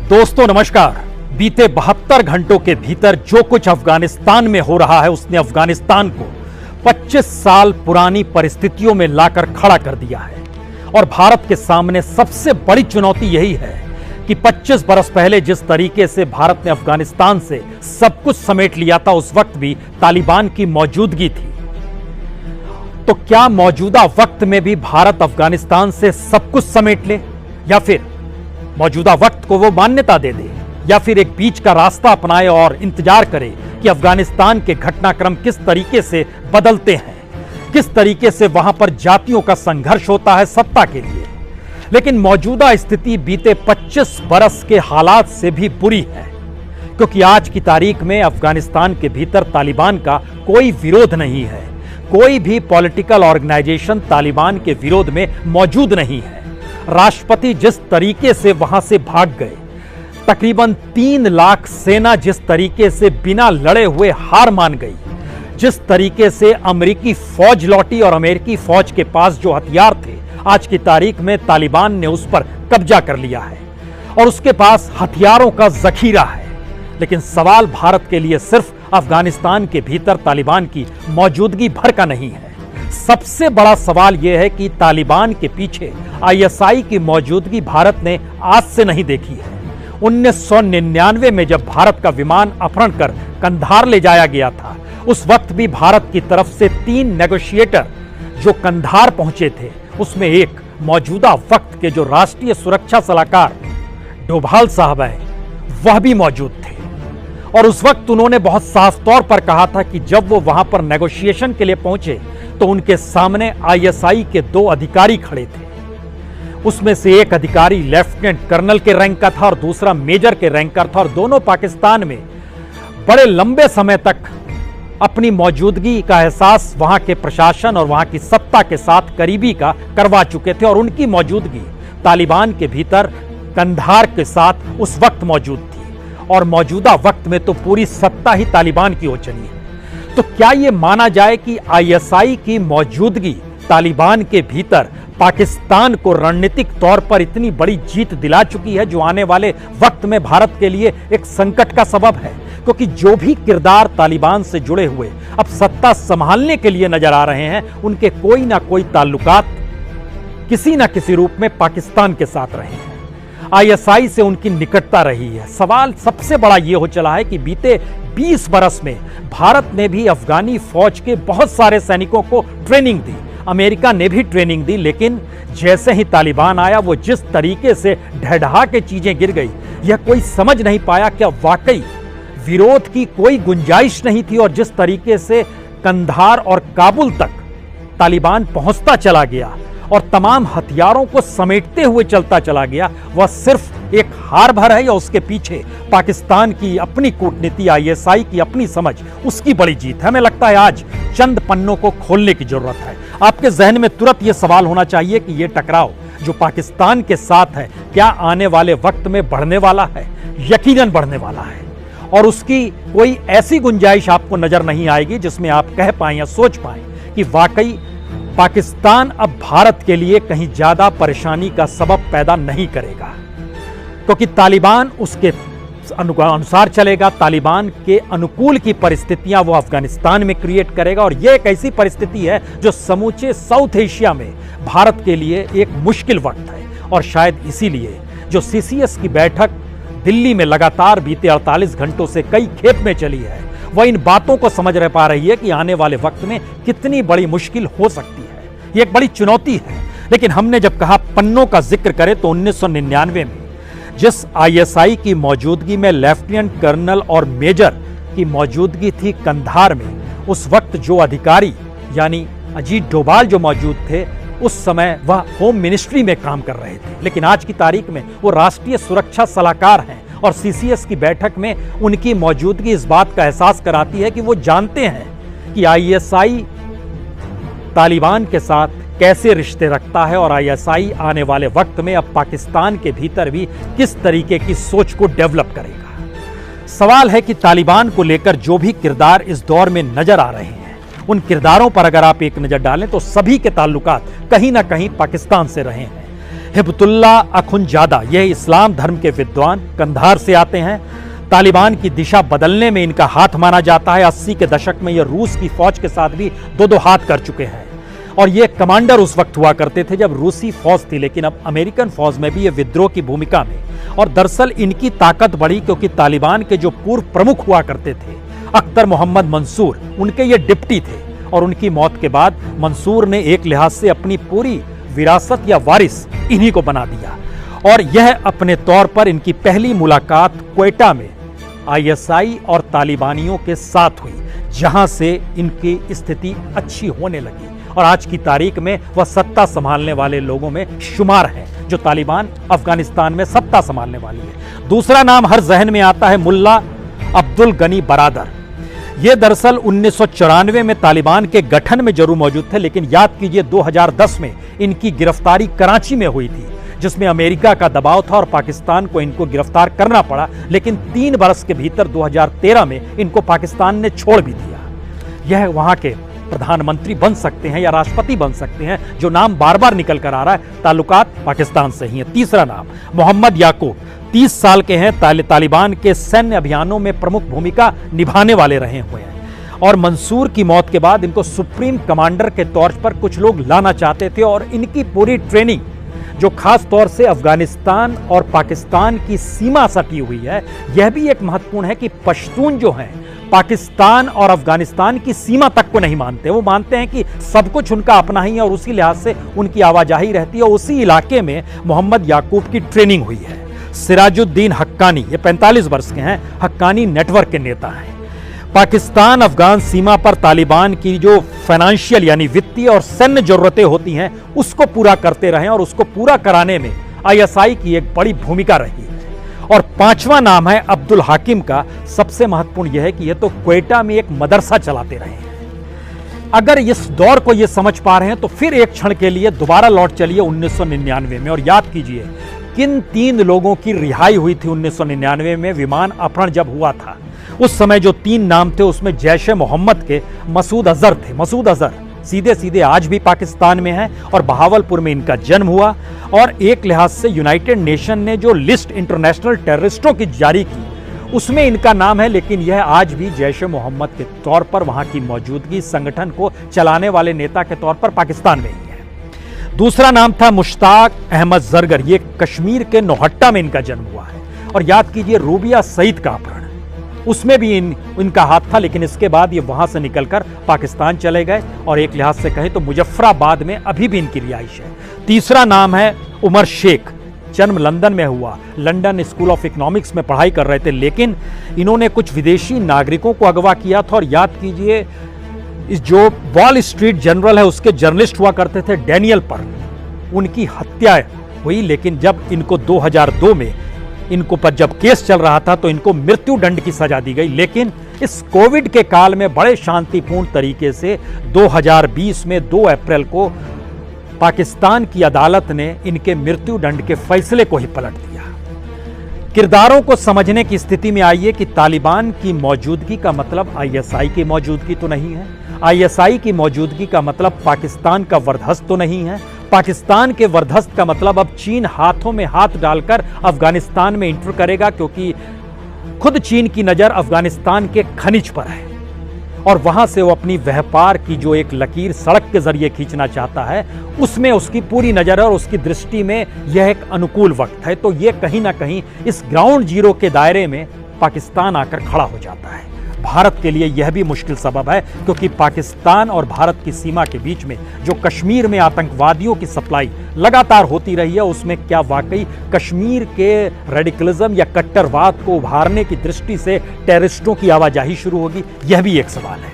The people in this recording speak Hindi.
दोस्तों नमस्कार। बीते 72 घंटों के भीतर जो कुछ अफगानिस्तान में हो रहा है उसने अफगानिस्तान को 25 साल पुरानी परिस्थितियों में लाकर खड़ा कर दिया है। और भारत के सामने सबसे बड़ी चुनौती यही है कि 25 बरस पहले जिस तरीके से भारत ने अफगानिस्तान से सब कुछ समेट लिया था, उस वक्त भी तालिबान की मौजूदगी थी। तो क्या मौजूदा वक्त में भी भारत अफगानिस्तान से सब कुछ समेट ले, या फिर मौजूदा वक्त को वो मान्यता दे दे, या फिर एक बीच का रास्ता अपनाए और इंतजार करे कि अफगानिस्तान के घटनाक्रम किस तरीके से बदलते हैं, किस तरीके से वहां पर जातियों का संघर्ष होता है सत्ता के लिए। लेकिन मौजूदा स्थिति बीते 25 बरस के हालात से भी बुरी है, क्योंकि आज की तारीख में अफगानिस्तान के भीतर तालिबान का कोई विरोध नहीं है। कोई भी पॉलिटिकल ऑर्गेनाइजेशन तालिबान के विरोध में मौजूद नहीं है। राष्ट्रपति जिस तरीके से वहां से भाग गए, तकरीबन 3 लाख सेना जिस तरीके से बिना लड़े हुए हार मान गई, जिस तरीके से अमेरिकी फौज लौटी और अमेरिकी फौज के पास जो हथियार थे, आज की तारीख में तालिबान ने उस पर कब्जा कर लिया है और उसके पास हथियारों का जखीरा है। लेकिन सवाल भारत के लिए सिर्फ अफगानिस्तान के भीतर तालिबान की मौजूदगी भर का नहीं है। सबसे बड़ा सवाल यह है कि तालिबान के पीछे आईएसआई की मौजूदगी भारत ने आज से नहीं देखी है। 1999 में जब भारत का विमान अपहरण कर कंधार ले जाया गया था, उस वक्त भी भारत की तरफ से 3 नेगोशिएटर जो कंधार पहुंचे थे, उसमें एक मौजूदा वक्त के जो राष्ट्रीय सुरक्षा सलाहकार डोभाल साहब है, वह भी मौजूद थे। और उस वक्त उन्होंने बहुत साफ तौर पर कहा था कि जब वो वहां पर नेगोशिएशन के लिए पहुंचे तो उनके सामने आईएसआई के 2 अधिकारी खड़े थे। उसमें से एक अधिकारी लेफ्टिनेंट कर्नल के रैंक का था और दूसरा मेजर के रैंक का था, और दोनों पाकिस्तान में बड़े लंबे समय तक अपनी मौजूदगी का एहसास वहां के प्रशासन और वहां की सत्ता के साथ करीबी का करवा चुके थे। और उनकी मौजूदगी तालिबान के भीतर कंधार के साथ उस वक्त मौजूद थी, और मौजूदा वक्त में तो पूरी सत्ता ही तालिबान की हो चली है। तो क्या यह माना जाए कि आईएसआई की मौजूदगी तालिबान के भीतर पाकिस्तान को रणनीतिक तौर पर इतनी बड़ी जीत दिला चुकी है, जो आने वाले वक्त में भारत के लिए एक संकट का सबब है? क्योंकि जो भी किरदार तालिबान से जुड़े हुए अब सत्ता संभालने के लिए नजर आ रहे हैं, उनके कोई ना कोई ताल्लुकात किसी ना किसी रूप में पाकिस्तान के साथ रहे हैं। आईएसआई से उनकी निकटता रही है। सवाल सबसे बड़ा यह हो चला है कि बीते 20 बरस में भारत ने भी अफगानी फौज के बहुत सारे सैनिकों को ट्रेनिंग दी, अमेरिका ने भी ट्रेनिंग दी, लेकिन जैसे ही तालिबान आया, वो जिस तरीके से ढह के चीजें गिर गई, यह कोई समझ नहीं पाया क्या वाकई विरोध की कोई गुंजाइश नहीं थी। और जिस तरीके से कंधार और काबुल तक तालिबान पहुंचता चला गया और तमाम हथियारों को समेटते हुए चलता चला गया, वह सिर्फ एक हार भर है या उसके पीछे पाकिस्तान की अपनी कूटनीति, आईएसआई की अपनी समझ, उसकी बड़ी जीत है? हमें लगता है आज चंद पन्नों को खोलने की जरूरत है। आपके जहन में तुरंत यह सवाल होना चाहिए कि यह टकराव जो पाकिस्तान के साथ है, क्या आने वाले वक्त में बढ़ने वाला है? यकीनन बढ़ने वाला है, और उसकी कोई ऐसी गुंजाइश आपको नजर नहीं आएगी जिसमें आप कह पाएं या सोच पाएं कि वाकई पाकिस्तान अब भारत के लिए कहीं ज्यादा परेशानी का सबब पैदा नहीं करेगा, क्योंकि तालिबान उसके अनुसार चलेगा। तालिबान के अनुकूल की परिस्थितियां वो अफगानिस्तान में क्रिएट करेगा, और यह एक ऐसी परिस्थिति है जो समूचे साउथ एशिया में भारत के लिए एक मुश्किल वक्त है। और शायद इसीलिए जो सीसीएस की बैठक दिल्ली में लगातार बीते 48 घंटों से कई खेप में चली है, वह इन बातों को समझ रह पा रही है कि आने वाले वक्त में कितनी बड़ी मुश्किल हो सकती है। यह एक बड़ी चुनौती है। लेकिन हमने जब कहा पन्नों का जिक्र करें, तो 1999 में जिस आईएसआई की मौजूदगी में लेफ्टिनेंट कर्नल और मेजर की मौजूदगी थी कंधार में, उस वक्त जो अधिकारी यानी अजीत डोभाल जो मौजूद थे, उस समय वह होम मिनिस्ट्री में काम कर रहे थे। लेकिन आज की तारीख में वो राष्ट्रीय सुरक्षा सलाहकार हैं, और सीसीएस की बैठक में उनकी मौजूदगी इस बात का एहसास कराती है कि वो जानते हैं कि आईएसआई तालिबान के साथ कैसे रिश्ते रखता है, और आईएसआई आने वाले वक्त में अब पाकिस्तान के भीतर भी किस तरीके की सोच को डेवलप करेगा। सवाल है कि तालिबान को लेकर जो भी किरदार इस दौर में नजर आ रहे हैं, उन किरदारों पर अगर आप एक नजर डालें तो सभी के ताल्लुकात कहीं ना कहीं पाकिस्तान से रहे हैं। हिब्बतुल्लाह अखुंजादा, यह इस्लाम धर्म के विद्वान कंधार से आते हैं। तालिबान की दिशा बदलने में इनका हाथ माना जाता है। 80 के दशक में यह रूस की फौज के साथ भी दो हाथ कर चुके हैं और ये कमांडर उस वक्त हुआ करते थे जब रूसी फौज थी, लेकिन अब अमेरिकन फौज में भी ये विद्रोह की भूमिका में। और दरअसल इनकी ताकत बढ़ी क्योंकि तालिबान के जो पूर्व प्रमुख हुआ करते थे अख्तर मोहम्मद मंसूर, उनके ये डिप्टी थे और उनकी मौत के बाद मंसूर ने एक लिहाज से अपनी पूरी विरासत या वारिस इन्हीं को बना दिया। और यह अपने तौर पर इनकी पहली मुलाकात क्वेटा में आईएसआई और तालिबानियों के साथ हुई, जहां से इनकी स्थिति अच्छी होने लगी और आज की तारीख में वह सत्ता संभालने वाले लोगों में शुमार है जो तालिबान अफगानिस्तान में सत्ता संभालने वाली है। दूसरा नाम हर जहन में आता है मुल्ला अब्दुल गनी बरादर। ये दरअसल 1994 में तालिबान के गठन में जरूर मौजूद थे, लेकिन याद कीजिए 2010 में इनकी गिरफ्तारी कराची में हुई थी, जिसमें अमेरिका का दबाव था और पाकिस्तान को इनको गिरफ्तार करना पड़ा। लेकिन 3 बरस के भीतर 2013 में इनको पाकिस्तान ने छोड़ भी दिया। यह वहां के प्रधानमंत्री बन सकते हैं या राष्ट्रपति बन सकते हैं, जो नाम बार बार निकल कर आ रहा है, ताल्लुकात पाकिस्तान से ही है। तीसरा नाम मोहम्मद याकूब, 30 साल के हैं, तालिबान के सैन्य अभियानों में प्रमुख भूमिका निभाने वाले रहे हुए हैं और मंसूर की मौत के बाद इनको सुप्रीम कमांडर के तौर पर कुछ लोग लाना चाहते थे और इनकी पूरी ट्रेनिंग जो खास तौर से अफगानिस्तान और पाकिस्तान की सीमा सटी हुई है, यह भी एक महत्वपूर्ण है कि पश्तून जो हैं पाकिस्तान और अफगानिस्तान की सीमा तक को नहीं मानते। वो मानते हैं कि सब कुछ उनका अपना ही है और उसी लिहाज से उनकी आवाजाही रहती है। उसी इलाके में मोहम्मद याकूब की ट्रेनिंग हुई है। सिराजुद्दीन हक्कानी, ये 45 वर्ष के हैं, हक्कानी नेटवर्क के नेता हैं। पाकिस्तान अफगान सीमा पर तालिबान की जो फाइनेंशियल यानी वित्तीय और सैन्य जरूरतें होती हैं उसको पूरा करते रहे और उसको पूरा कराने में आईएसआई की एक बड़ी भूमिका रही है। और 5वां नाम है अब्दुल हाकिम का। सबसे महत्वपूर्ण यह है कि यह तो क्वेटा में एक मदरसा चलाते रहे हैं। अगर इस दौर को यह समझ पा रहे हैं तो फिर एक क्षण के लिए दोबारा लौट चलिए 1999 में और याद कीजिए किन 3 लोगों की रिहाई हुई थी 1999 में विमान अपहरण जब हुआ था। उस समय जो 3 नाम थे उसमें जैश ए मोहम्मद के मसूद अजहर थे। मसूद अजहर सीधे सीधे आज भी पाकिस्तान में है और बहावलपुर में इनका जन्म हुआ और एक लिहाज से यूनाइटेड नेशन ने जो लिस्ट इंटरनेशनल टेररिस्टों की जारी की उसमें इनका नाम है, लेकिन यह आज भी जैश ए मोहम्मद के तौर पर वहां की मौजूदगी संगठन को चलाने वाले नेता के तौर पर पाकिस्तान में ही है। दूसरा नाम था मुश्ताक अहमद जरगर, ये कश्मीर के नौहट्टा में इनका जन्म हुआ है। और याद कीजिए रूबिया सईद का अपहरण, उसमें भी इनका हाथ था, लेकिन इसके बाद ये वहां से निकलकर पाकिस्तान चले गए और एक लिहाज से कहें तो मुजफ्फराबाद में अभी भी इनकी रिहाइश है। तीसरा नाम है उमर शेख, जन्म लंदन में हुआ, लंदन स्कूल ऑफ इकोनॉमिक्स में पढ़ाई कर रहे थे, लेकिन इन्होंने कुछ विदेशी नागरिकों को अगवा किया था। और याद कीजिए इस जो वॉल स्ट्रीट जर्नल है उसके जर्नलिस्ट हुआ करते थे डैनियल पर, उनकी हत्या हुई। लेकिन जब इनको 2002 में इनको पर जब केस चल रहा था तो इनको मृत्यु दंड की सजा दी गई, लेकिन इस कोविड के काल में बड़े शांतिपूर्ण तरीके से 2020 में 2 अप्रैल को पाकिस्तान की अदालत ने इनके मृत्यु दंड के फैसले को ही पलट दिया। किरदारों को समझने की स्थिति में आइए कि तालिबान की मौजूदगी का मतलब आईएसआई की मौजूदगी तो नहीं है, आईएसआई की मौजूदगी का मतलब पाकिस्तान का वर्धस्त तो नहीं है, पाकिस्तान के वर्धस्त का मतलब अब चीन हाथों में हाथ डालकर अफगानिस्तान में इंटर करेगा, क्योंकि खुद चीन की नजर अफगानिस्तान के खनिज पर है और वहां से वो अपनी व्यापार की जो एक लकीर सड़क के जरिए खींचना चाहता है उसमें उसकी पूरी नजर है और उसकी दृष्टि में यह एक अनुकूल वक्त है। तो ये कहीं ना कहीं इस ग्राउंड जीरो के दायरे में पाकिस्तान आकर खड़ा हो जाता है। भारत के लिए यह भी मुश्किल सबब है, क्योंकि पाकिस्तान और भारत की सीमा के बीच में जो कश्मीर में आतंकवादियों की सप्लाई लगातार होती रही है, उसमें क्या वाकई कश्मीर के रेडिकलिज्म या कट्टरवाद को उभारने की दृष्टि से टेररिस्टों की आवाजाही शुरू होगी, यह भी एक सवाल है।